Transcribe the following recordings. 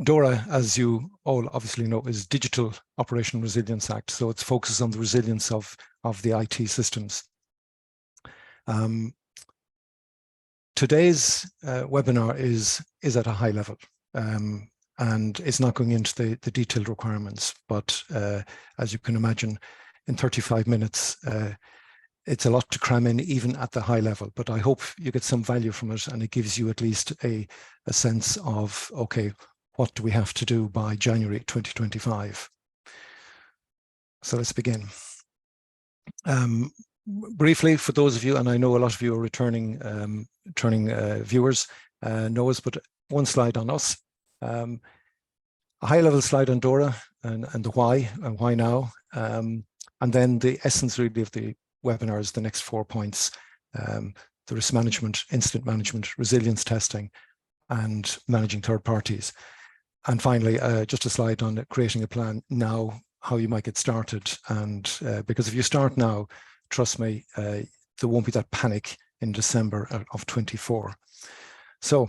DORA, as you all obviously know, is Digital Operational Resilience Act. So it's focused on the resilience of the IT systems. Today's webinar is at a high level, and it's not going into the detailed requirements, but as you can imagine, in 35 minutes, it's a lot to cram in even at the high level, but I hope you get some value from it, and it gives you at least a sense of, okay, what do we have to do by January 2025? So let's begin. Briefly, for those of you, and I know a lot of you are returning viewers, know us, but one slide on us. A high-level slide on DORA and the why, and why now, and then the essence really of the webinar is the next 4 points: the risk management, incident management, resilience testing, and managing third parties. And finally, just a slide on creating a plan now, how you might get started. And because if you start now, trust me, there won't be that panic in December of 24. So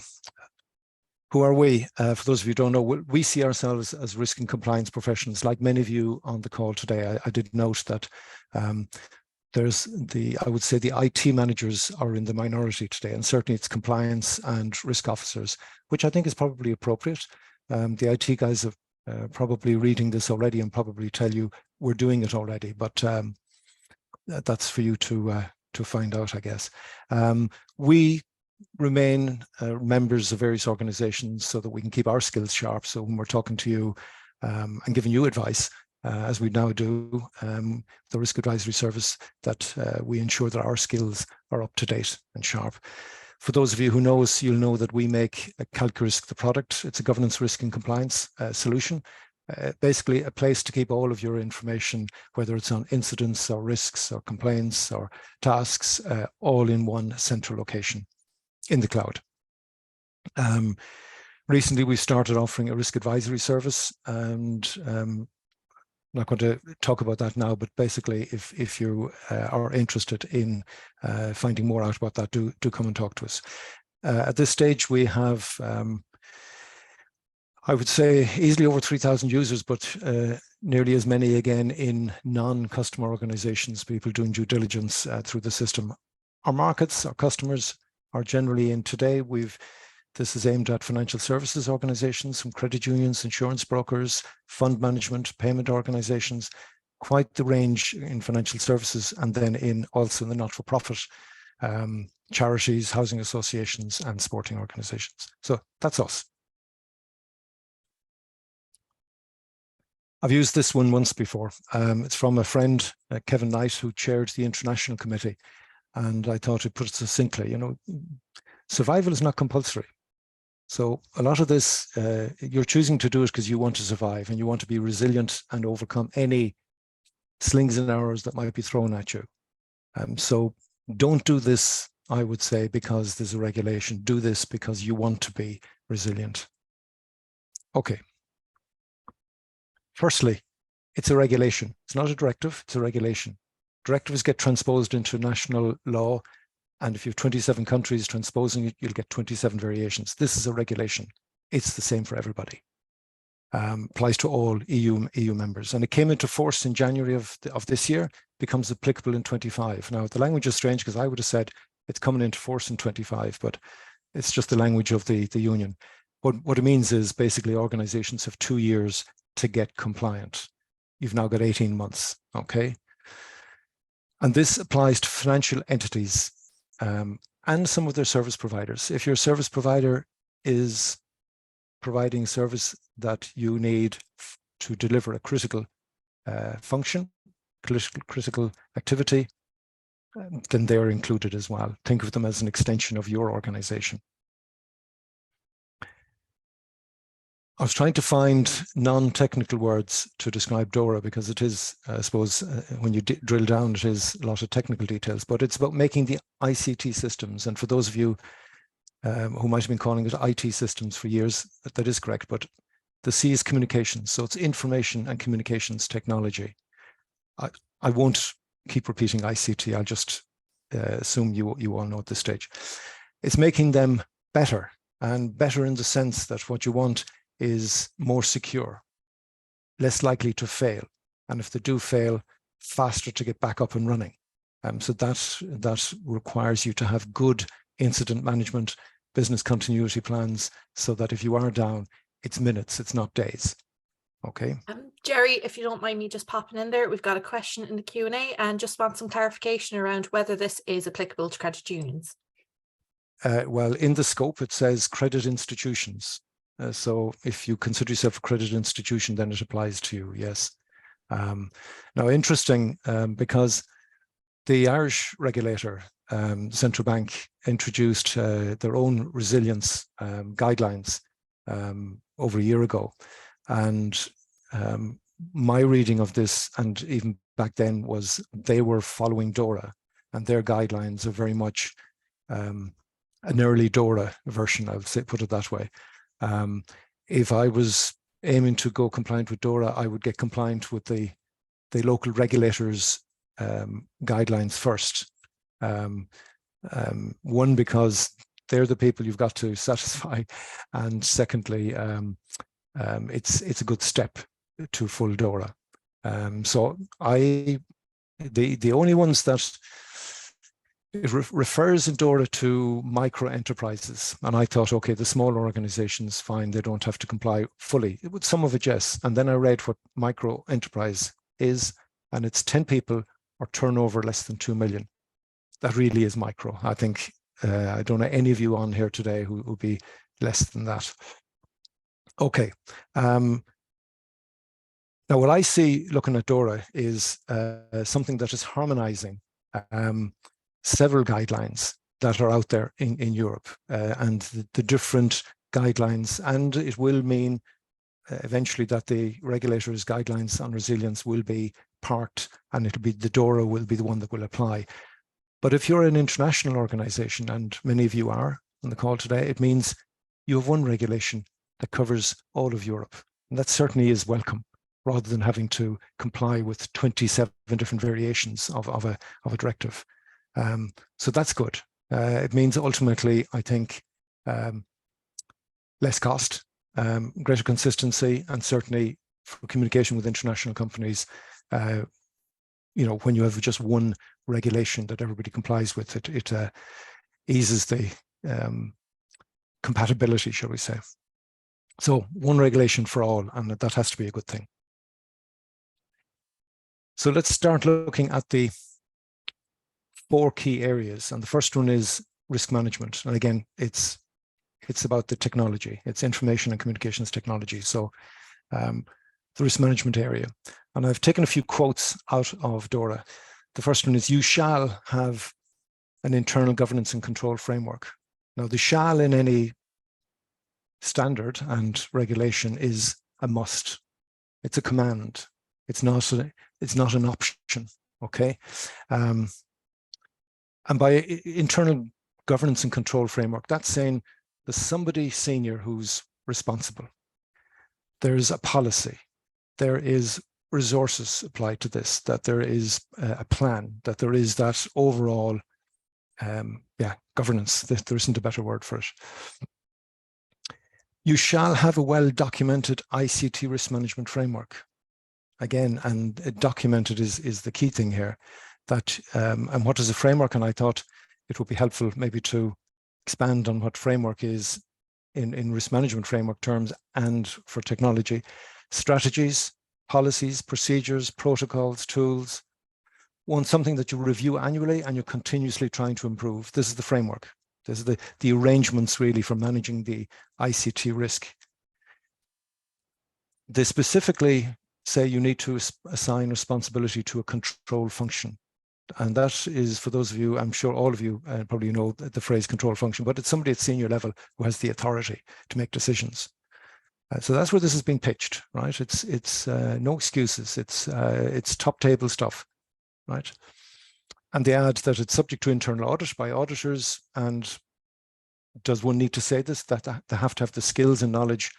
who are we? For those of you who don't know, we see ourselves as risk and compliance professionals. Like many of you on the call today, I did note that there's I would say the IT managers are in the minority today, and certainly it's compliance and risk officers, which I think is probably appropriate. The IT guys are probably reading this already and probably tell you we're doing it already, but that's for you to find out, I guess. We remain members of various organizations so that we can keep our skills sharp. So when we're talking to you and giving you advice, as we now do, the risk advisory service, that we ensure that our skills are up to date and sharp. For those of you who know us, you'll know that we make calQrisk the product. It's a governance, risk and compliance solution. Basically a place to keep all of your information, whether it's on incidents or risks or complaints or tasks, all in one central location in the cloud. Recently, we started offering a risk advisory service, and I'm not going to talk about that now, but basically if you are interested in finding more out about that, do come and talk to us. At this stage, we have, I would say, easily over 3,000 users, but nearly as many again in non-customer organizations, people doing due diligence through the system. Our markets, our customers are generally in today. This is aimed at financial services organizations, from credit unions, insurance brokers, fund management, payment organizations, quite the range in financial services, and then also in the not-for-profit charities, housing associations, and sporting organizations. So that's us. I've used this one once before. It's from a friend, Kevin Knight, who chaired the International Committee. And I thought he'd put it succinctly, survival is not compulsory. So a lot of this, you're choosing to do it because you want to survive and you want to be resilient and overcome any slings and arrows that might be thrown at you. So don't do this, I would say, because there's a regulation. Do this because you want to be resilient. Okay. Firstly, it's a regulation. It's not a directive, it's a regulation. Directives get transposed into national law, and if you have 27 countries transposing it, you'll get 27 variations. This is a regulation. It's the same for everybody. Applies to all EU members. And it came into force in January of this year, becomes applicable in 25. Now, the language is strange because I would have said it's coming into force in 25, but it's just the language of the union. What it means is basically organizations have 2 years to get compliant. You've now got 18 months, okay? And this applies to financial entities and some of their service providers. If your service provider is providing service that you need to deliver a critical function, critical activity, then they're included as well. Think of them as an extension of your organization. I was trying to find non-technical words to describe DORA because it is, I suppose, when you drill down, it is a lot of technical details, but it's about making the ICT systems. And for those of you who might have been calling it IT systems for years, that is correct, but the C is communications. So it's information and communications technology. I won't keep repeating ICT. I'll just assume you all know at this stage. It's making them better, and better in the sense that what you want is more secure, less likely to fail, and if they do fail, faster to get back up and running. So that requires you to have good incident management, business continuity plans, so that if you are down, it's minutes, it's not days. Okay. Jerry, if you don't mind me just popping in there, we've got a question in the Q&A and just want some clarification around whether this is applicable to credit unions. Well, in the scope, it says credit institutions. So if you consider yourself a credit institution, then it applies to you, yes. Now, interesting, because the Irish regulator, central bank, introduced their own resilience guidelines over a year ago. And my reading of this, and even back then, was they were following DORA, and their guidelines are very much an early DORA version, I would say, put it that way. If I was aiming to go compliant with DORA, I would get compliant with the local regulators' guidelines first. One, because they're the people you've got to satisfy, and secondly, it's a good step to full DORA. So the only ones that it refers in DORA to microenterprises, and I thought, okay, the smaller organizations, fine, they don't have to comply fully. With some of it, yes. And then I read what microenterprise is, and it's 10 people or turnover less than 2 million. That really is micro. I think I don't know any of you on here today who will be less than that. Okay. Now, what I see looking at DORA is something that is harmonizing several guidelines that are out there in Europe, and the different guidelines, and it will mean eventually that the regulators' guidelines on resilience will be parked, and it'll be the DORA will be the one that will apply. But if you're an international organization, and many of you are on the call today, it means you have one regulation that covers all of Europe, and that certainly is welcome, rather than having to comply with 27 different variations of a directive. So that's good. It means ultimately, I think, less cost, greater consistency, and certainly for communication with international companies, you know, when you have just one regulation that everybody complies with, it eases the compatibility, shall we say. So one regulation for all, and that has to be a good thing. So let's start looking at the 4 key areas. And the first one is risk management. And again, it's about the technology. It's information and communications technology. So the risk management area. And I've taken a few quotes out of DORA. The first one is, you shall have an internal governance and control framework. Now, the shall in any standard and regulation is a must. It's a command. It's not an option, okay? And by internal governance and control framework, that's saying there's somebody senior who's responsible. There's a policy. There is resources applied to this, that there is a plan, that there is that overall, governance. There isn't a better word for it. You shall have a well-documented ICT risk management framework. Again, and documented is the key thing here. That and what is a framework? And I thought it would be helpful maybe to expand on what framework is in risk management framework terms and for technology. Strategies, policies, procedures, protocols, tools. One, something that you review annually and you're continuously trying to improve. This is the framework. This is the arrangements really for managing the ICT risk. They specifically say you need to assign responsibility to a control function. And that is, for those of you, I'm sure all of you probably know the phrase control function, but it's somebody at senior level who has the authority to make decisions. So that's where this is being pitched, right? It's no excuses. It's top table stuff, right? And they add that it's subject to internal audit by auditors. And does one need to say this, that they have to have the skills and knowledge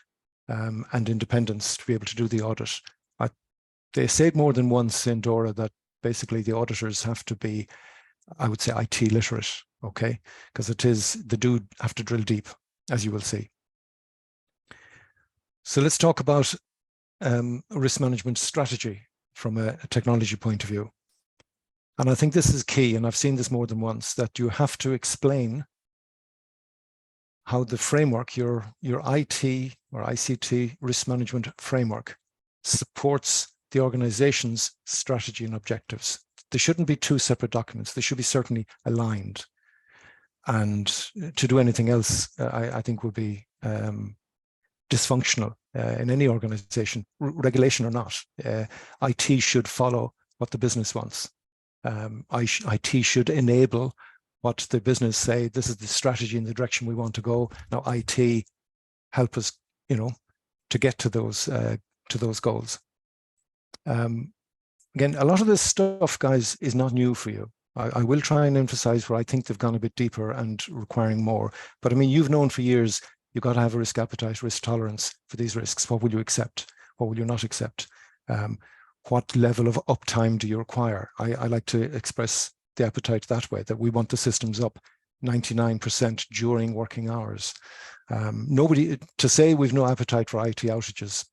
and independence to be able to do the audit? They say it more than once in DORA that basically the auditors have to be, I would say, IT literate, okay? Because they do have to drill deep, as you will see. So let's talk about risk management strategy from a technology point of view. And I think this is key, and I've seen this more than once, that you have to explain how the framework, your IT or ICT risk management framework, supports the organization's strategy and objectives. They shouldn't be two separate documents. They should be certainly aligned. And to do anything else, I think would be dysfunctional in any organization, regulation or not. IT should follow what the business wants. IT should enable what the business say, this is the strategy and the direction we want to go. Now IT help us, to get to those goals. Again, a lot of this stuff, guys, is not new for you. I will try and emphasize where I think they've gone a bit deeper and requiring more. But I mean, you've known for years, you've got to have a risk appetite, risk tolerance for these risks. What will you accept? What will you not accept? What level of uptime do you require? I like to express the appetite that way, that we want the systems up 99% during working hours. Nobody, to say we've no appetite for IT outages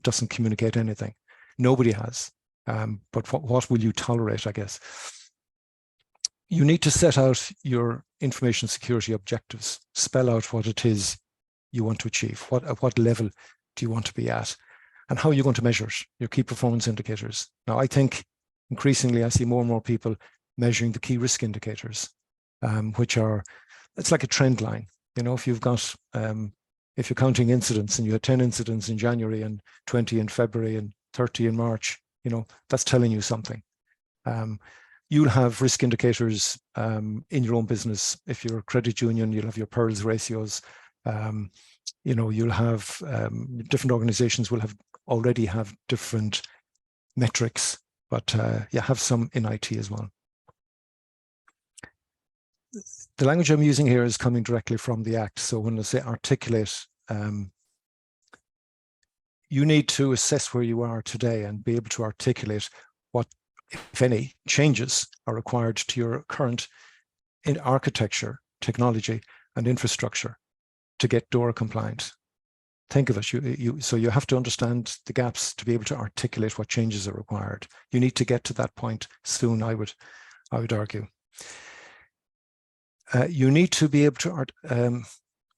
doesn't communicate anything. Nobody has. But what will you tolerate, I guess? You need to set out your information security objectives, spell out what it is you want to achieve, at what level do you want to be at, and how are you going to measure it, your key performance indicators. Now, I think increasingly I see more and more people measuring the key risk indicators, which are, it's like a trend line. If you've got, if you're counting incidents and you had 10 incidents in January and 20 in February and 30 in March, that's telling you something. You'll have risk indicators in your own business. If you're a credit union, you'll have your PERLS ratios. You'll have different organizations will already have different metrics, but have some in IT as well. The language I'm using here is coming directly from the Act. So when I say articulate, you need to assess where you are today and be able to articulate what, if any, changes are required to your current architecture, technology, and infrastructure to get DORA compliant. Think of it. So you have to understand the gaps to be able to articulate what changes are required. You need to get to that point soon, I would argue. You need to be able to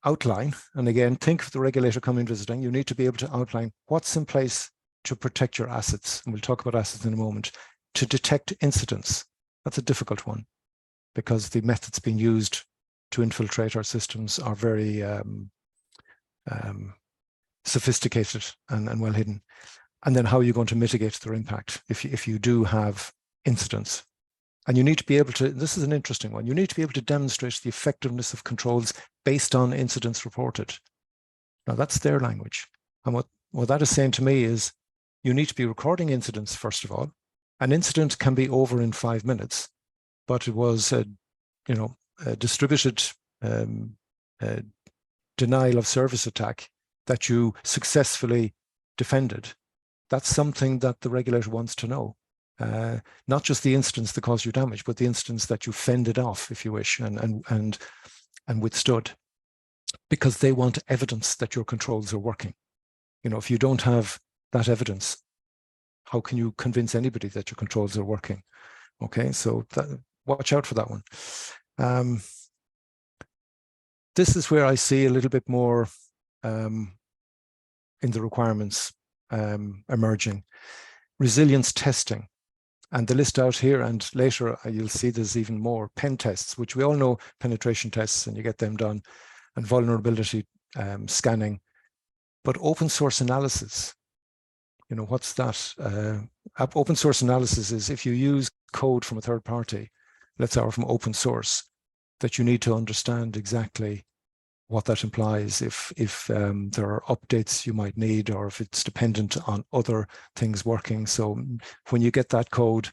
outline, and again, think of the regulator coming visiting, you need to be able to outline what's in place to protect your assets, and we'll talk about assets in a moment, to detect incidents. That's a difficult one because the methods being used to infiltrate our systems are very sophisticated and well hidden. And then how are you going to mitigate their impact if you do have incidents? And you need to be able to, this is an interesting one, you need to be able to demonstrate the effectiveness of controls based on incidents reported. Now that's their language. And what that is saying to me is you need to be recording incidents, first of all. An incident can be over in 5 minutes, but it was a distributed denial of service attack that you successfully defended. That's something that the regulator wants to know. Not just the instance that caused you damage, but the instance that you fended off, if you wish, and withstood, because they want evidence that your controls are working. If you don't have that evidence, how can you convince anybody that your controls are working? Okay, so watch out for that one. This is where I see a little bit more in the requirements emerging. Resilience testing. And the list out here, and later you'll see there's even more pen tests, which we all know, penetration tests, and you get them done, and vulnerability scanning. But open source analysis, what's that? Open source analysis is if you use code from a third party, let's say, or from open source, that you need to understand exactly what that implies, if there are updates you might need, or if it's dependent on other things working. So when you get that code,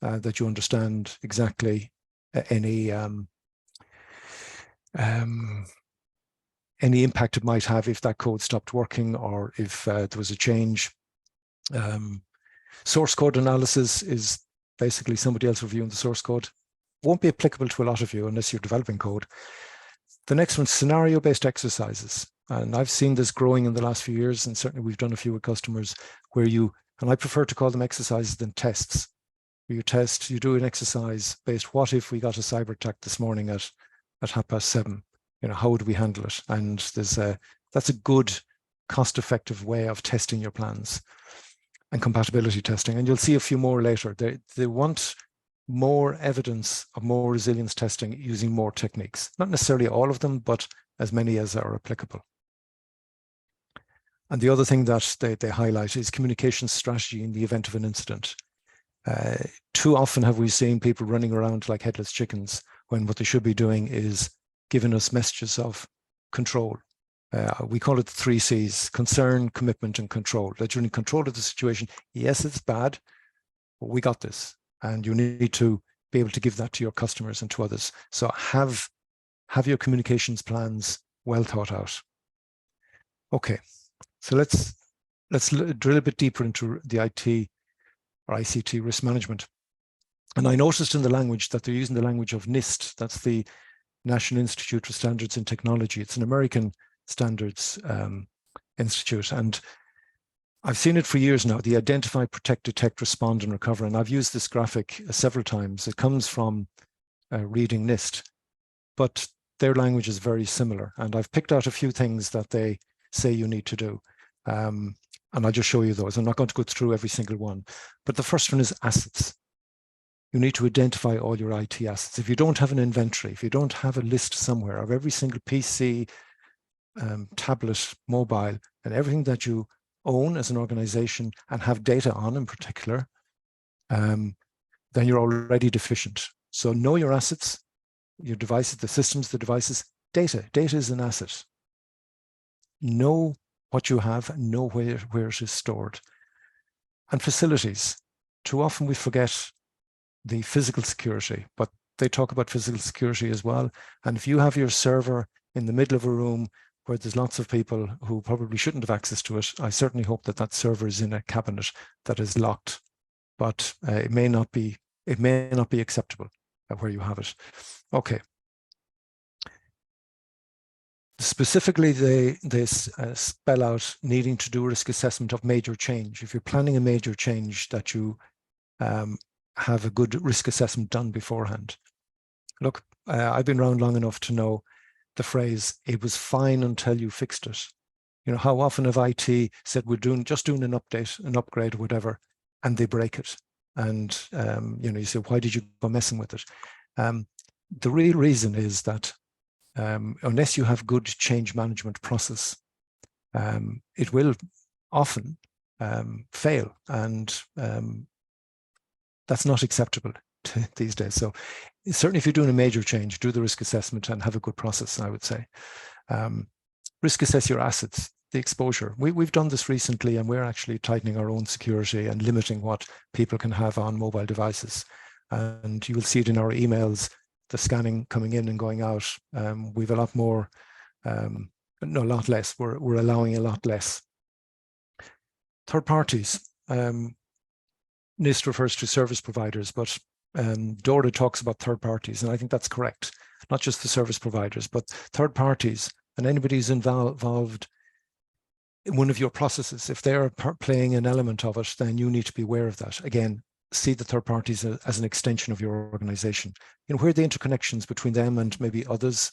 that you understand exactly any impact it might have if that code stopped working, or if there was a change. Source code analysis is basically somebody else reviewing the source code. Won't be applicable to a lot of you unless you're developing code. The next one, scenario-based exercises. And I've seen this growing in the last few years, and certainly we've done a few with customers where you, and I prefer to call them exercises than tests. Where you test, you do an exercise based, what if we got a cyber attack this morning at 7:30? How would we handle it? And that's a good cost-effective way of testing your plans. And compatibility testing, and you'll see a few more later. They want more evidence of more resilience testing using more techniques. Not necessarily all of them, but as many as are applicable. And the other thing that they highlight is communication strategy in the event of an incident. Too often have we seen people running around like headless chickens when what they should be doing is giving us messages of control. We call it the 3 C's: concern, commitment, and control. That you're in control of the situation. Yes, it's bad, but we got this. And you need to be able to give that to your customers and to others. So have your communications plans well thought out. Okay, so let's drill a bit deeper into the IT or ICT risk management. And I noticed in the language that they're using the language of NIST. That's the National Institute for Standards and Technology. It's an American standards institute, and I've seen it for years now. The identify, protect, detect, respond, and recover. And I've used this graphic several times. It comes from reading NIST, but their language is very similar. And I've picked out a few things that they say you need to do. And I'll just show you those. I'm not going to go through every single one. But the first one is assets. You need to identify all your IT assets. If you don't have an inventory, if you don't have a list somewhere of every single PC, tablet, mobile, and everything that you own as an organization and have data on in particular, then you're already deficient. So know your assets, your devices, the systems, the devices. Data is an asset. Know what you have, know where it is stored. And facilities. Too often we forget the physical security, but they talk about physical security as well. And if you have your server in the middle of a room where there's lots of people who probably shouldn't have access to it, I certainly hope that that server is in a cabinet that is locked, but it may not be acceptable where you have it. Okay. Specifically, they spell out needing to do risk assessment of major change. If you're planning a major change, that you have a good risk assessment done beforehand. Look, I've been around long enough to know the phrase, it was fine until you fixed it. How often have IT said we're just doing an update, an upgrade, or whatever, and they break it. And, you say, why did you go messing with it? The real reason is that unless you have good change management process, it will often fail. And that's not acceptable these days. So certainly if you're doing a major change, do the risk assessment and have a good process, I would say. Risk assess your assets, the exposure. We've done this recently, and we're actually tightening our own security and limiting what people can have on mobile devices. And you will see it in our emails, the scanning coming in and going out. We've a lot more, no, a lot less. We're allowing a lot less. Third parties. NIST refers to service providers, but DORA talks about third parties, and I think that's correct. Not just the service providers, but third parties and anybody who's involved in one of your processes. If they're playing an element of it, then you need to be aware of that. Again, see the third parties as an extension of your organization. Where are the interconnections between them and maybe others,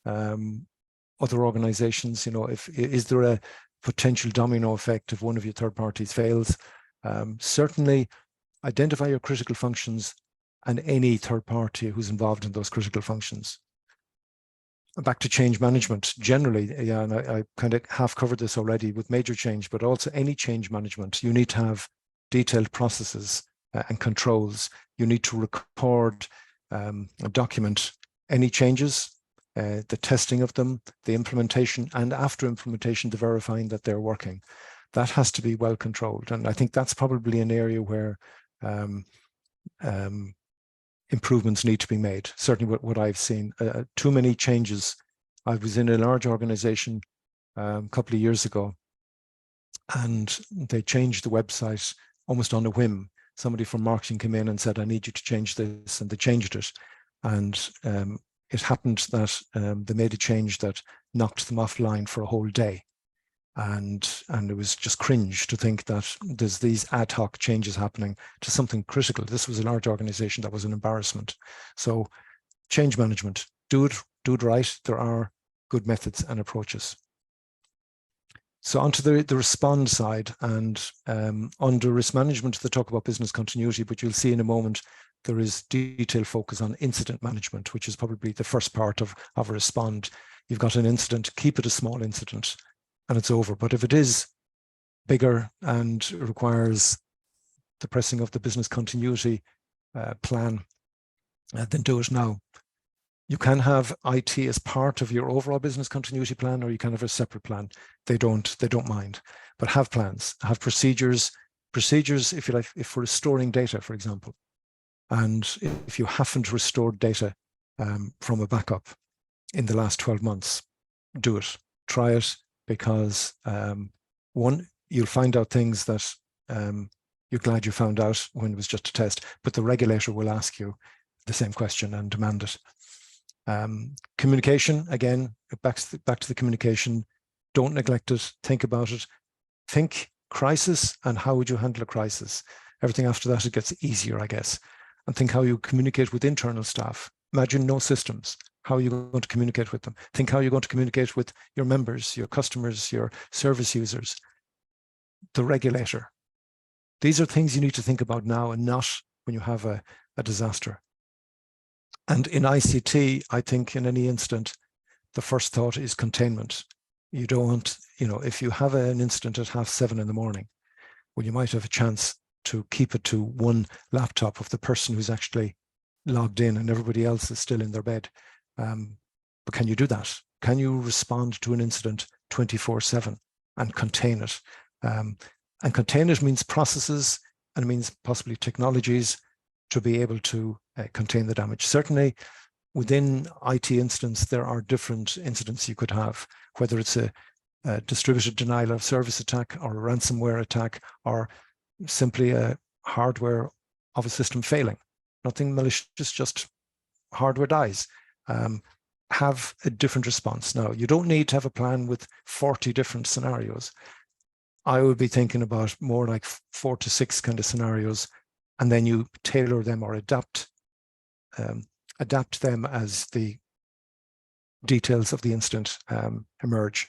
other organizations? Is there a potential domino effect if one of your third parties fails? Certainly identify your critical functions and any third party who's involved in those critical functions. Back to change management generally, yeah, and I kind of half covered this already with major change, but also any change management, you need to have detailed processes and controls. You need to record and document any changes, the testing of them, the implementation, and after implementation, the verifying that they're working. That has to be well controlled. And I think that's probably an area where improvements need to be made. Certainly what I've seen, too many changes. I was in a large organization a couple of years ago, and they changed the website almost on a whim. Somebody from marketing came in and said, I need you to change this, and they changed it. And it happened that they made a change that knocked them offline for a whole day. And it was just cringe to think that there's these ad hoc changes happening to something critical. This was a large organization that was an embarrassment. So change management, do it right. There are good methods and approaches. So onto the respond side, and under risk management, they talk about business continuity, but you'll see in a moment there is detailed focus on incident management, which is probably the first part of a respond. You've got an incident, keep it a small incident, and it's over. But if it is bigger and requires the pressing of the business continuity plan, then do it now. You can have IT as part of your overall business continuity plan, or you can have a separate plan. They don't mind, but have plans, have procedures, if you like, if for restoring data, for example. And if you haven't restored data from a backup in the last 12 months, do it, try it, because one, you'll find out things that you're glad you found out when it was just a test, but the regulator will ask you the same question and demand it. Communication, again, back to the communication, don't neglect it, think about it, think crisis and how would you handle a crisis. Everything after that, it gets easier, I guess. And think how you communicate with internal staff. Imagine no systems. How are you going to communicate with them? Think how you're going to communicate with your members, your customers, your service users, the regulator. These are things you need to think about now and not when you have a disaster. And in ICT, I think in any incident, the first thought is containment. You don't want, if you have an incident at 7:30 in the morning, well, you might have a chance to keep it to one laptop of the person who's actually logged in and everybody else is still in their bed. But can you do that? Can you respond to an incident 24/7 and contain it? And contain it means processes, and it means possibly technologies to be able to contain the damage. Certainly within IT incidents, there are different incidents you could have, whether it's a distributed denial of service attack or a ransomware attack, or simply a hardware of a system failing. Nothing malicious, just hardware dies. Have a different response. Now, you don't need to have a plan with 40 different scenarios. I would be thinking about more like 4 to 6 kind of scenarios, and then you tailor them or adapt them as the details of the incident emerge.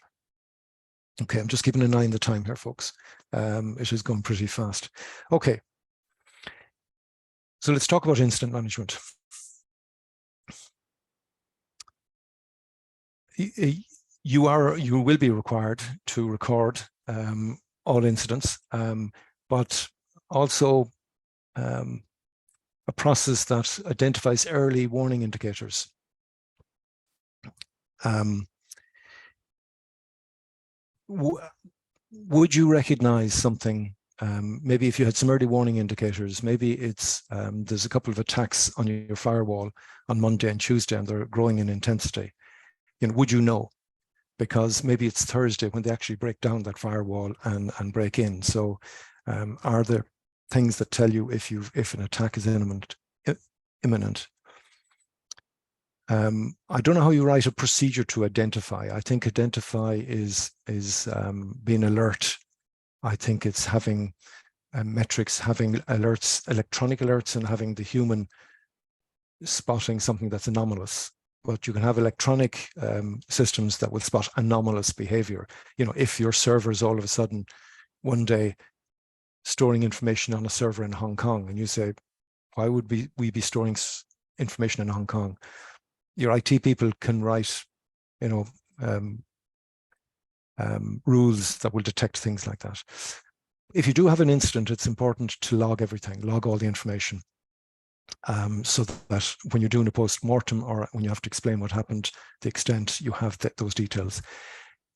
Okay, I'm just keeping an eye on the time here, folks. It is going pretty fast. Okay, so let's talk about incident management. You will be required to record all incidents, but also a process that identifies early warning indicators. Would you recognize something? Maybe if you had some early warning indicators, maybe it's there's a couple of attacks on your firewall on Monday and Tuesday, and they're growing in intensity. Would you know? Because maybe it's Thursday when they actually break down that firewall and break in. So are there things that tell you if an attack is imminent? I don't know how you write a procedure to identify. I think identify is being alert. I think it's having metrics, having alerts, electronic alerts, and having the human spotting something that's anomalous. But you can have electronic systems that will spot anomalous behavior. If your server is all of a sudden one day storing information on a server in Hong Kong, and you say, why would we be storing information in Hong Kong? Your IT people can write, rules that will detect things like that. If you do have an incident, it's important to log everything, log all the information. So that when you're doing a post-mortem or when you have to explain what happened, the extent you have those details.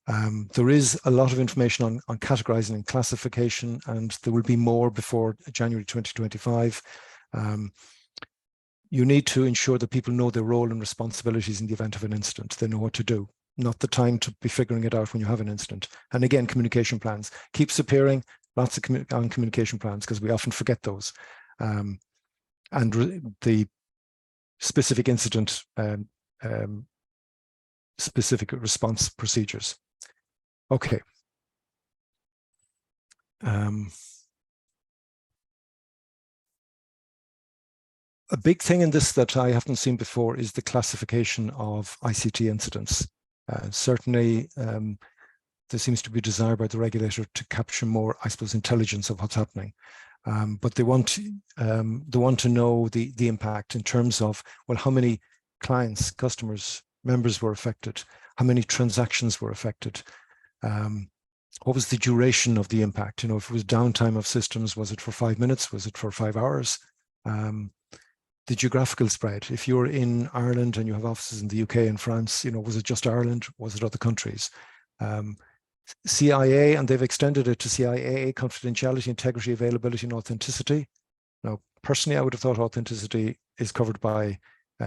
There is a lot of information on categorizing and classification, and there will be more before January 2025. You need to ensure that people know their role and responsibilities in the event of an incident. They know what to do. Not the time to be figuring it out when you have an incident. And again, communication plans. Keeps appearing, lots of communication plans, because we often forget those. And the specific incident specific response procedures. Okay. A big thing in this that I haven't seen before is the classification of ICT incidents. Certainly, there seems to be a desire by the regulator to capture more, I suppose, intelligence of what's happening. But they want to know the impact in terms of, well, how many clients, customers, members were affected, how many transactions were affected, what was the duration of the impact? You know, if it was downtime of systems, was it for 5 minutes? Was it for 5 hours? The geographical spread. If you're in Ireland and you have offices in the UK and France, you know, was it just Ireland? Was it other countries? CIA, and they've extended it to CIA, confidentiality, integrity, availability, and authenticity. Now, personally, I would have thought authenticity is covered by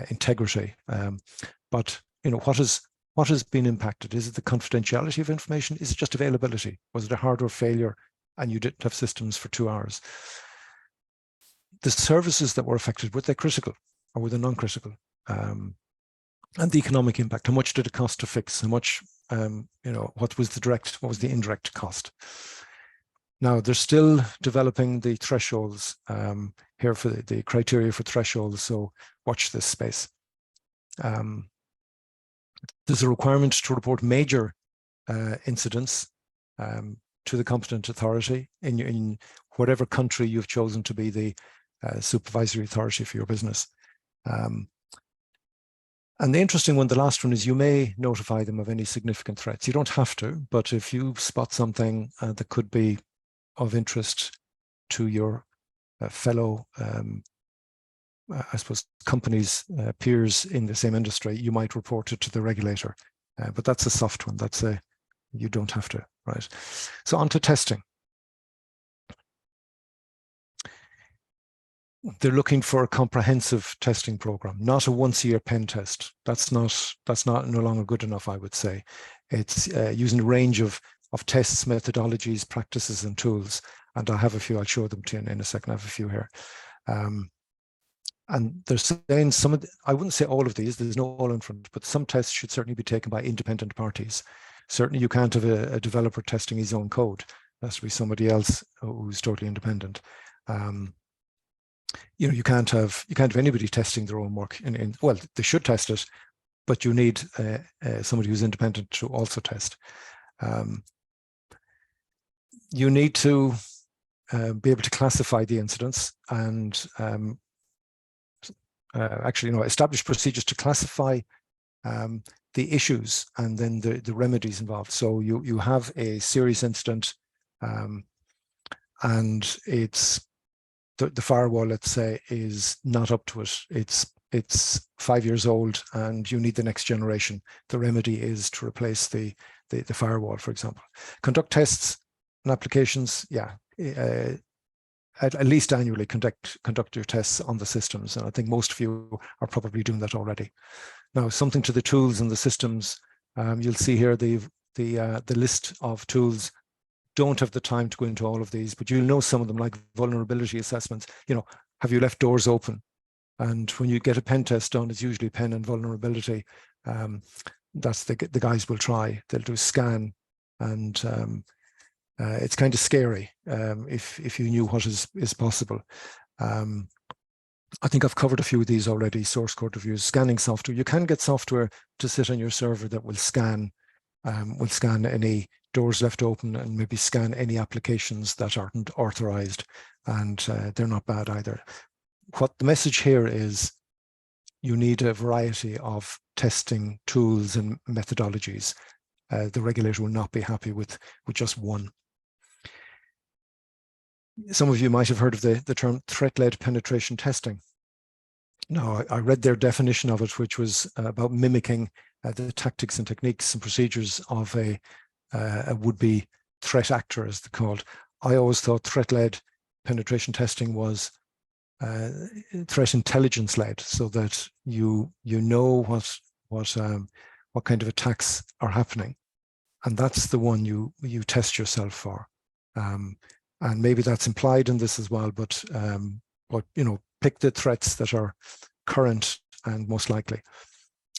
integrity. But, you know, what has been impacted? Is it the confidentiality of information? Is it just availability? Was it a hardware failure and you didn't have systems for 2 hours? The services that were affected, were they critical or were they non-critical? And the economic impact, how much did it cost to fix? How much, you know, what was the indirect cost? Now, they're still developing the thresholds here for the criteria for thresholds, so watch this space. There's a requirement to report major incidents to the competent authority in whatever country you've chosen to be the supervisory authority for your business. And the interesting one, the last one, is you may notify them of any significant threats. You don't have to, but if you spot something that could be of interest to your fellow, I suppose, companies, peers in the same industry, you might report it to the regulator. But that's a soft one. That's you don't have to, right? So on to testing. They're looking for a comprehensive testing program, not a once-a-year pen test. That's no longer good enough, I would say. It's using a range of tests, methodologies, practices, and tools. And I have a few. I'll show them to you in a second. I have a few here. And they're saying some of I wouldn't say all of these. There's no all in front, but some tests should certainly be taken by independent parties. Certainly, you can't have a developer testing his own code. It has to be somebody else who's totally independent. You know, you can't have anybody testing their own work. Well, they should test it, but you need somebody who's independent to also test. You need to be able to classify the incidents and actually, you know, establish procedures to classify the issues and then the remedies involved. So you have a serious incident, and it's the firewall, let's say, is not up to it. It's 5 years old, and you need the next generation. The remedy is to replace the firewall, for example. Conduct tests and applications. Yeah, at least annually conduct your tests on the systems, and I think most of you are probably doing that already. Now, something to the tools and the systems. You'll see here the list of tools. Don't have the time to go into all of these, but you'll know some of them, like vulnerability assessments. You know, have you left doors open? And when you get a pen test done, it's usually pen and vulnerability. That's the guys will try. They'll do a scan, and it's kind of scary if you knew what is possible. I think I've covered a few of these already. Source code reviews, scanning software. You can get software to sit on your server that will scan any doors left open and maybe scan any applications that aren't authorized, and they're not bad either. What the message here is, you need a variety of testing tools and methodologies. The regulator will not be happy with just one. Some of you might have heard of the term threat-led penetration testing. Now, I read their definition of it, which was about mimicking the tactics and techniques and procedures of a would-be threat actor, as they're called. I always thought threat-led penetration testing was threat intelligence-led, so that you know what kind of attacks are happening, and that's the one you test yourself for. And maybe that's implied in this as well, but you know, pick the threats that are current and most likely,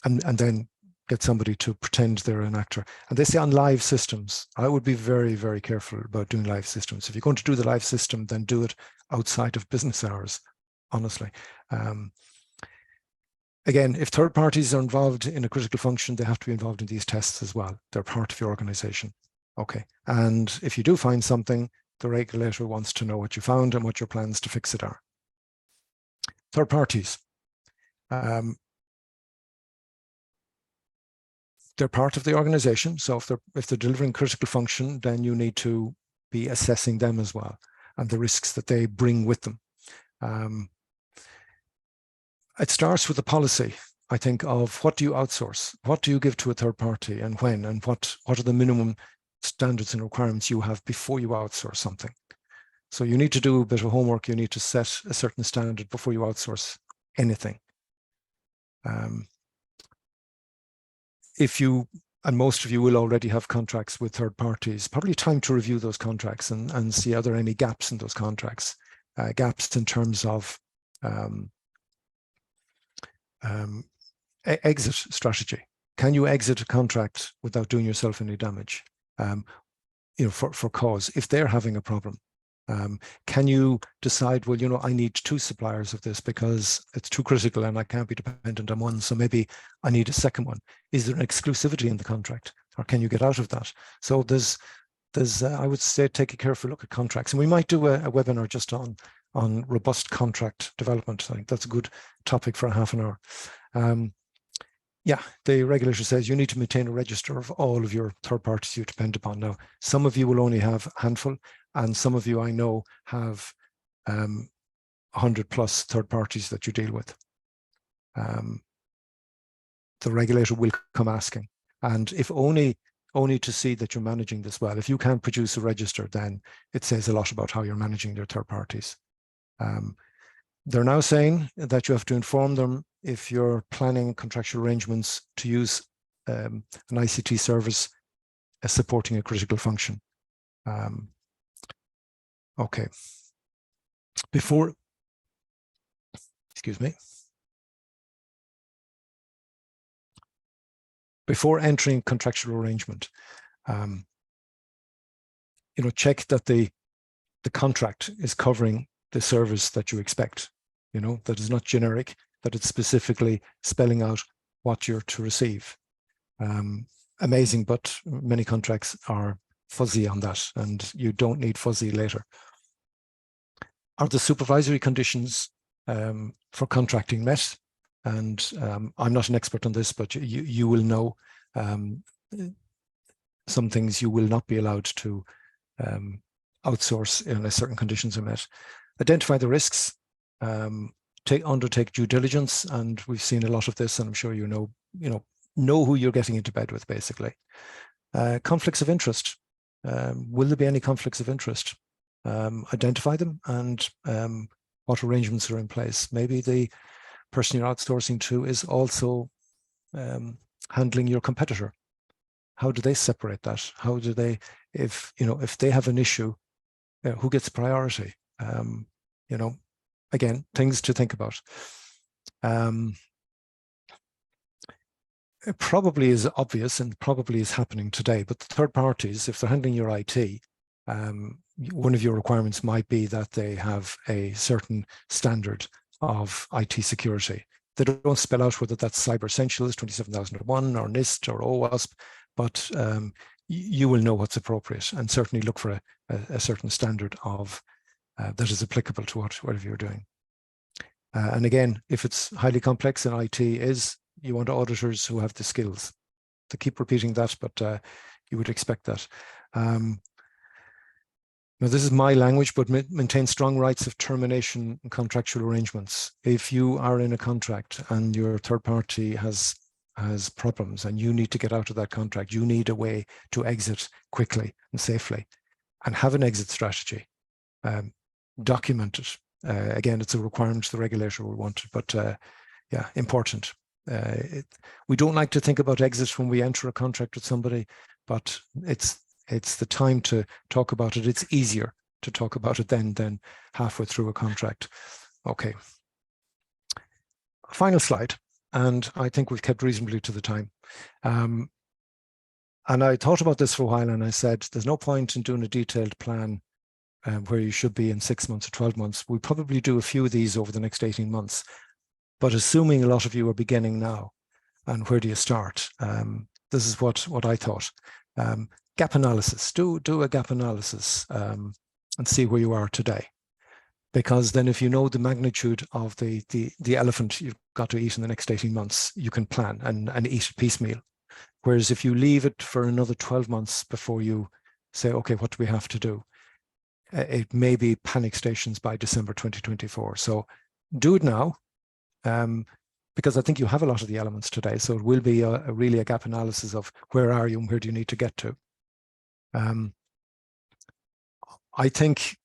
and then get somebody to pretend they're an actor. And they say on live systems, I would be very, very careful about doing live systems. If you're going to do the live system, then do it outside of business hours, honestly. Again, if third parties are involved in a critical function, they have to be involved in these tests as well. They're part of your organization. Okay. And if you do find something, the regulator wants to know what you found and what your plans to fix it are. Third parties. They're part of the organization. So if they're delivering critical function, then you need to be assessing them as well and the risks that they bring with them. It starts with the policy, I think, of what do you outsource? What do you give to a third party and when? And what are the minimum standards and requirements you have before you outsource something? So you need to do a bit of homework. You need to set a certain standard before you outsource anything. If you, and most of you will already have contracts with third parties, probably time to review those contracts and see are there any gaps in those contracts, gaps in terms of exit strategy. Can you exit a contract without doing yourself any damage? For cause, if they're having a problem, can you decide, well, I need 2 suppliers of this because it's too critical and I can't be dependent on one, so maybe I need a second one. Is there an exclusivity in the contract, or can you get out of that? So there's I would say, take a careful look at contracts, and we might do a webinar just on robust contract development. I think that's a good topic for a half an hour. Yeah, the regulator says you need to maintain a register of all of your third parties you depend upon. Now, some of you will only have a handful, and some of you I know have 100 plus third parties that you deal with. The regulator will come asking, and if only to see that you're managing this well. If you can't produce a register, then it says a lot about how you're managing your third parties. They're now saying that you have to inform them if you're planning contractual arrangements to use an ICT service as supporting a critical function. Okay. Before entering contractual arrangement, check that the contract is covering the service that you expect, that is not generic, that it's specifically spelling out what you're to receive. Amazing, but many contracts are fuzzy on that, and you don't need fuzzy later. Are the supervisory conditions for contracting met? And I'm not an expert on this, but you will know some things you will not be allowed to outsource unless certain conditions are met. Identify the risks, undertake due diligence, and we've seen a lot of this, and I'm sure you know who you're getting into bed with, basically. Conflicts of interest. Will there be any conflicts of interest? Identify them, and what arrangements are in place. Maybe the person you're outsourcing to is also handling your competitor. How do they separate that? How do they, if they have an issue, who gets priority? Again, things to think about. It probably is obvious and probably is happening today, but the third parties, if they're handling your IT, one of your requirements might be that they have a certain standard of IT security. They don't spell out whether that's Cyber Essentials 27001 or NIST or OWASP, but you will know what's appropriate, and certainly look for a certain standard of that is applicable to whatever you're doing. And again, if it's highly complex, and IT is, you want auditors who have the skills. To keep repeating that, but you would expect that. Now, this is my language, but maintain strong rights of termination in contractual arrangements. If you are in a contract and your third party has problems and you need to get out of that contract, you need a way to exit quickly and safely, and have an exit strategy. Document it. Again, it's a requirement the regulator will want, but yeah, important. We don't like to think about exit when we enter a contract with somebody, but it's the time to talk about it. It's easier to talk about it than halfway through a contract. Okay. Final slide. and I think we've kept reasonably to the time. And I thought about this for a while, and I said, there's no point in doing a detailed plan where you should be in 6 months or 12 months. We'll probably do a few of these over the next 18 months. But assuming a lot of you are beginning now, and where do you start? This is what I thought. Gap analysis. Do a gap analysis and see where you are today. Because then if you know the magnitude of the elephant you've got to eat in the next 18 months, you can plan and eat it piecemeal. Whereas if you leave it for another 12 months before you say, okay, what do we have to do? It may be panic stations by December 2024. So do it now, because I think you have a lot of the elements today. So it will be really a gap analysis of where are you and where do you need to get to. I think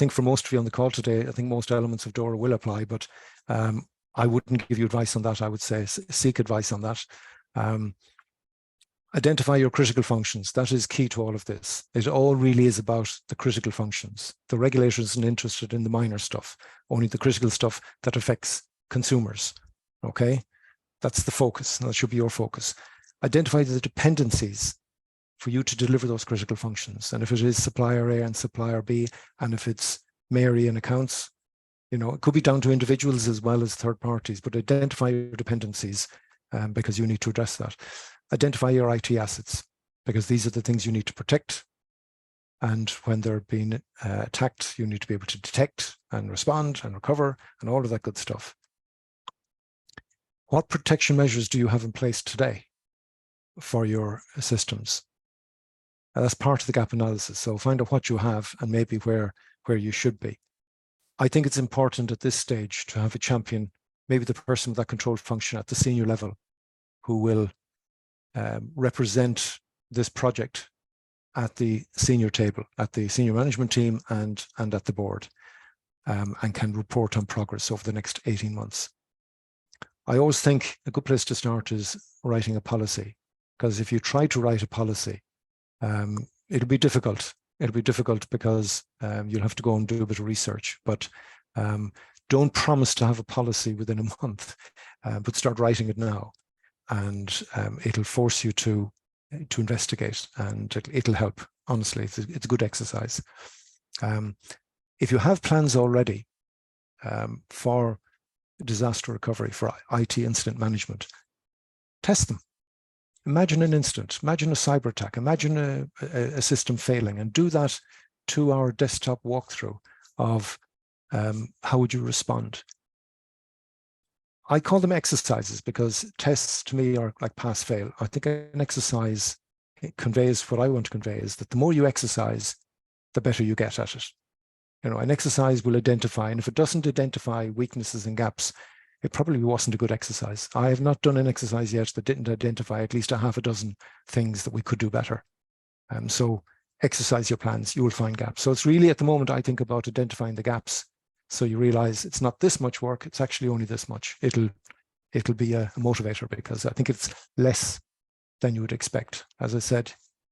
for most of you on the call today, I think most elements of DORA will apply, but I wouldn't give you advice on that. I would say seek advice on that. Identify your critical functions. That is key to all of this. It all really is about the critical functions. The regulator isn't interested in the minor stuff, only the critical stuff that affects consumers. Okay, that's the focus. That should be your focus. Identify the dependencies for you to deliver those critical functions. And if it is supplier A and supplier B, and if it's Mary and accounts, you know, it could be down to individuals as well as third parties, but identify your dependencies because you need to address that. Identify your IT assets, because these are the things you need to protect. And when they're being attacked, you need to be able to detect and respond and recover and all of that good stuff. What protection measures do you have in place today for your systems? That's part of the gap analysis. So find out what you have and maybe where you should be. I think it's important at this stage to have a champion, maybe the person with that control function at the senior level, who will represent this project at the senior table, at the senior management team and at the board, and can report on progress over the next 18 months. I always think a good place to start is writing a policy, because if you try to write a policy, it'll be difficult. It'll be difficult because you'll have to go and do a bit of research, but don't promise to have a policy within a month, but start writing it now. And it'll force you to investigate, and it'll help. Honestly, it's a good exercise. If you have plans already for disaster recovery, for IT incident management, test them. Imagine an incident, imagine a cyber attack, imagine a system failing, and do that 2-hour desktop walkthrough of how would you respond. I call them exercises because tests to me are like pass fail. I think an exercise conveys what I want to convey, is that the more you exercise, the better you get at it. You know, an exercise will identify, and if it doesn't identify weaknesses and gaps, it probably wasn't a good exercise. I have not done an exercise yet that didn't identify at least a half a dozen things that we could do better. So exercise your plans, you will find gaps. So it's really at the moment, I think about identifying the gaps. So you realize it's not this much work, it's actually only this much. It'll be a motivator, because I think it's less than you would expect. As I said,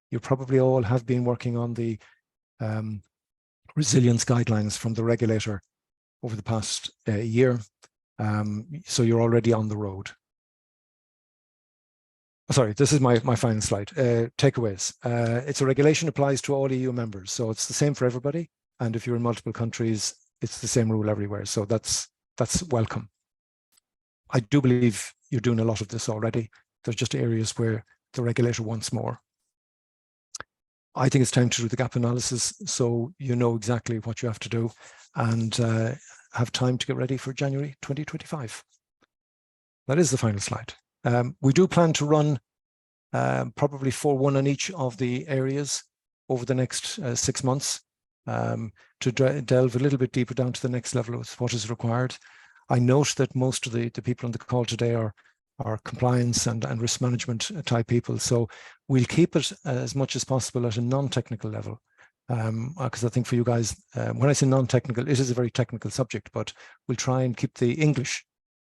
you probably all have been working on the resilience guidelines from the regulator over the past year. So you're already on the road. Sorry, this is my final slide. Takeaways. It's a regulation, applies to all EU members. So it's the same for everybody. And if you're in multiple countries, it's the same rule everywhere. So that's welcome. I do believe you're doing a lot of this already. There's just areas where the regulator wants more. I think it's time to do the gap analysis so you know exactly what you have to do, and have time to get ready for January 2025. That is the final slide. We do plan to run probably 4-1 on each of the areas over the next 6 months. To delve a little bit deeper down to the next level of what is required. I note that most of the people on the call today are compliance and risk management type people. So we'll keep it as much as possible at a non-technical level. Because I think for you guys, when I say non-technical, it is a very technical subject, but we'll try and keep the English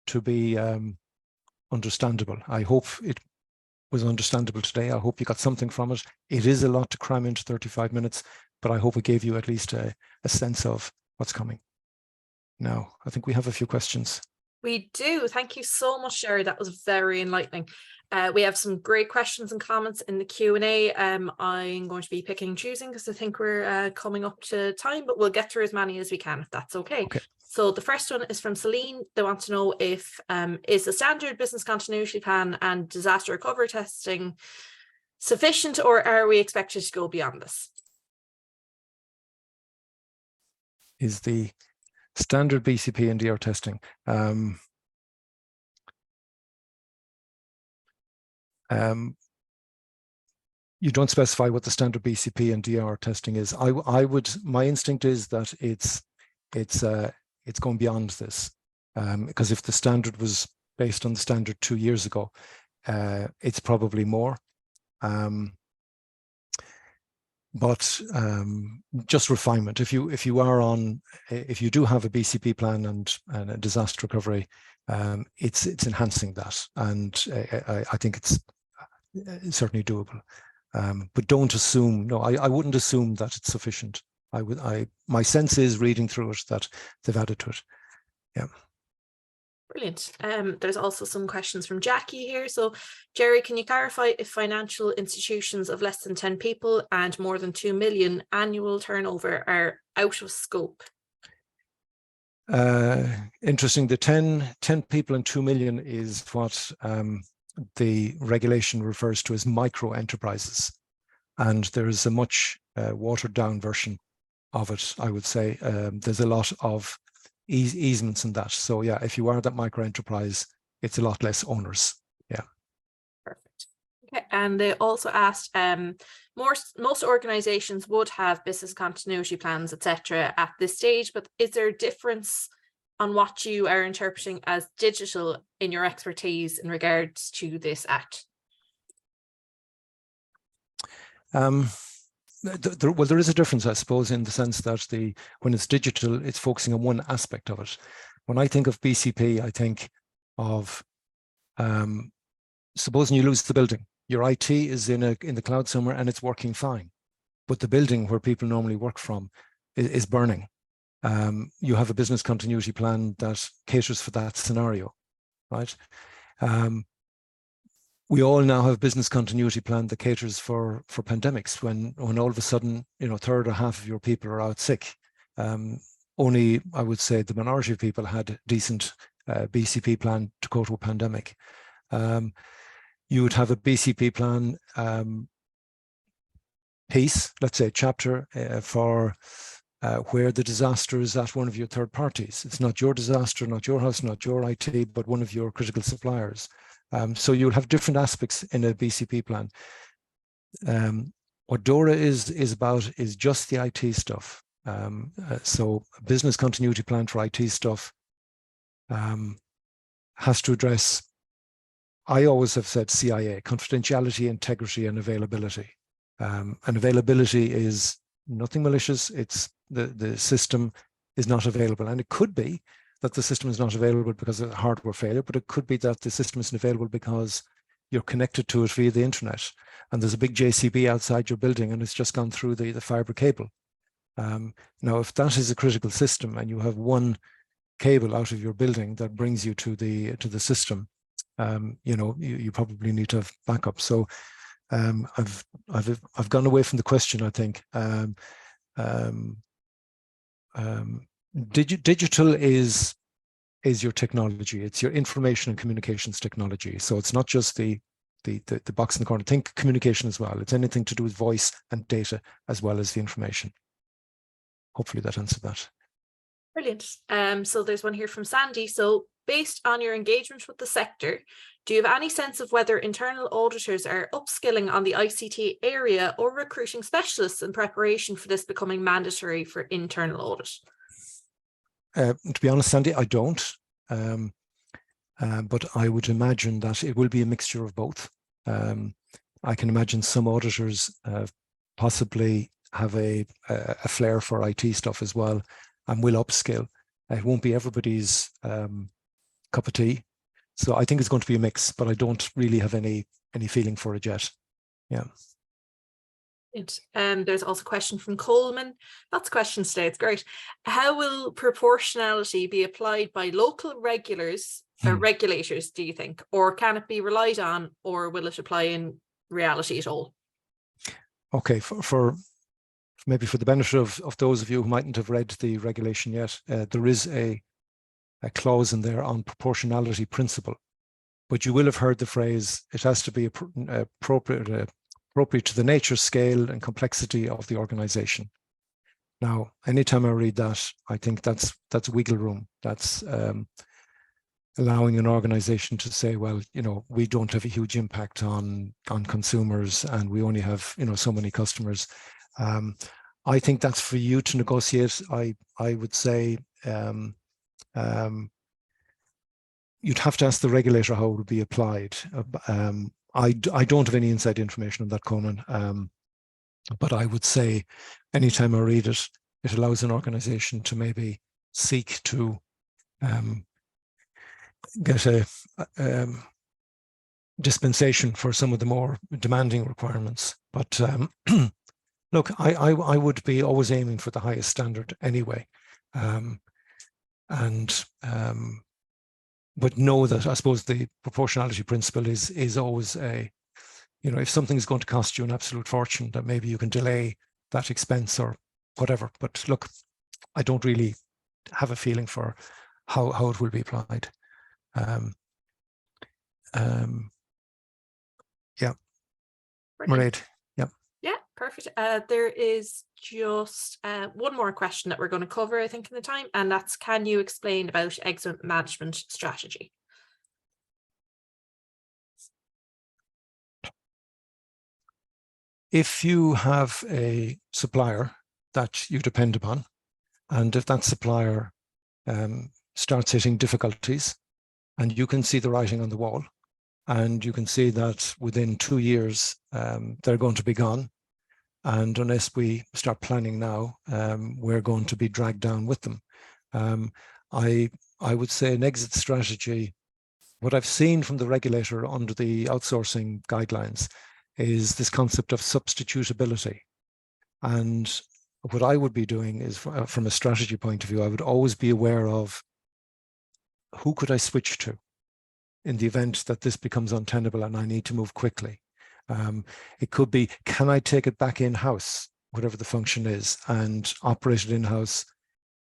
to be understandable. I hope it was understandable today. I hope you got something from it. It is a lot to cram into 35 minutes. But I hope it gave you at least a sense of what's coming. Now, I think we have a few questions. We do. Thank you so much, Sherry. That was very enlightening. We have some great questions and comments in the Q&A. I'm going to be picking and choosing because I think we're coming up to time, but we'll get through as many as we can, if that's okay. Okay. So the first one is from Celine. They want to know if is the standard business continuity plan and disaster recovery testing sufficient, or are we expected to go beyond this? Is the standard BCP and DORA testing. You don't specify what the standard BCP and DORA testing is. My instinct is that it's going beyond this, because if the standard was based on the standard 2 years ago, it's probably more. But just refinement. If you do have a BCP plan and a disaster recovery, it's enhancing that, and I think it's certainly doable. But don't assume. No, I wouldn't assume that it's sufficient. My sense is, reading through it, that they've added to it. Yeah. Brilliant. There's also some questions from Jackie here. So, Jerry, can you clarify if financial institutions of less than 10 people and more than 2 million annual turnover are out of scope? Interesting. The 10 people and 2 million is what the regulation refers to as microenterprises. And there is a much watered down version of it, I would say. There's a lot of easements in that. So yeah, if you are that micro enterprise, it's a lot less onerous. Yeah. Perfect. Okay. And they also asked, most organizations would have business continuity plans, etc. at this stage, but is there a difference on what you are interpreting as digital in your expertise in regards to this act? Well, there is a difference, I suppose, in the sense that when it's digital, it's focusing on one aspect of it. When I think of BCP, I think of supposing you lose the building. Your IT is in the cloud somewhere and it's working fine, but the building where people normally work from is burning. You have a business continuity plan that caters for that scenario, right? We all now have business continuity plan that caters for pandemics when all of a sudden, a third or half of your people are out sick. Only, I would say, the minority of people had decent BCP plan to go to a pandemic. You would have a BCP plan piece, let's say chapter, for where the disaster is at one of your third parties. It's not your disaster, not your house, not your IT, but one of your critical suppliers. So you'll have different aspects in a BCP plan. What DORA is about is just the IT stuff. So a business continuity plan for IT stuff has to address, I always have said CIA, confidentiality, integrity, and availability. And availability is nothing malicious. It's the system is not available. And it could be that the system is not available because of hardware failure, but it could be that the system isn't available because you're connected to it via the internet and there's a big JCB outside your building and it's just gone through the fiber cable. Now, if that is a critical system and you have one cable out of your building that brings you to the system, you probably need to have backup. So I've gone away from the question, I think. Digital is your technology. It's your information and communications technology. So it's not just the box in the corner. Think communication as well. It's anything to do with voice and data as well as the information. Hopefully that answered that. Brilliant. So there's one here from Sandy. So based on your engagement with the sector, do you have any sense of whether internal auditors are upskilling on the ICT area or recruiting specialists in preparation for this becoming mandatory for internal audit? To be honest, Sandy, I don't. But I would imagine that it will be a mixture of both. I can imagine some auditors possibly have a flair for IT stuff as well and will upskill. It won't be everybody's cup of tea. So I think it's going to be a mix, but I don't really have any feeling for it yet. Yeah. There's also a question from Coleman. Lots of questions today. It's great. How will proportionality be applied by local regulators, do you think? Or can it be relied on, or will it apply in reality at all? Okay, for maybe for the benefit of those of you who mightn't have read the regulation yet, there is a clause in there on proportionality principle. But you will have heard the phrase, it has to be appropriate to the nature, scale, and complexity of the organization. Now, anytime I read that, I think that's wiggle room. That's allowing an organization to say, well, you know, we don't have a huge impact on consumers, and we only have, you know, so many customers. I think that's for you to negotiate. I would say you'd have to ask the regulator how it would be applied. I don't have any inside information on that, Conan, but I would say anytime I read it, it allows an organization to maybe seek to get a dispensation for some of the more demanding requirements. But look, I would be always aiming for the highest standard anyway. But know that I suppose the proportionality principle is always a, you know, if something's going to cost you an absolute fortune, that maybe you can delay that expense or whatever. But look, I don't really have a feeling for how it will be applied. Yeah, Mairead. Yeah. Yeah, perfect. There is just one more question that we're going to cover, I think, in the time, and that's, can you explain about exit management strategy? If you have a supplier that you depend upon, and if that supplier starts hitting difficulties, and you can see the writing on the wall, and you can see that within 2 years they're going to be gone, and unless we start planning now, we're going to be dragged down with them. I would say an exit strategy, what I've seen from the regulator under the outsourcing guidelines, is this concept of substitutability. And what I would be doing is, from a strategy point of view, I would always be aware of who could I switch to in the event that this becomes untenable and I need to move quickly. It could be, can I take it back in-house, whatever the function is, and operate it in-house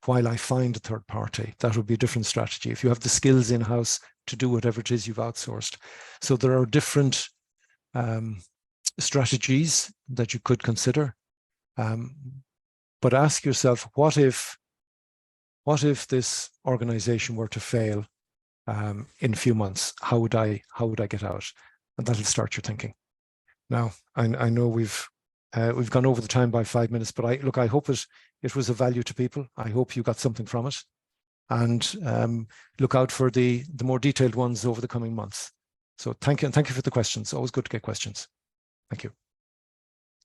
while I find a third party? That would be a different strategy. If you have the skills in-house to do whatever it is you've outsourced. So there are different strategies that you could consider. But ask yourself, what if this organization were to fail in a few months? How would I get out? And that'll start your thinking. Now, I know we've gone over the time by 5 minutes, but I hope it was of value to people. I hope you got something from it, and look out for the more detailed ones over the coming months. So thank you, and thank you for the questions. Always good to get questions. Thank you.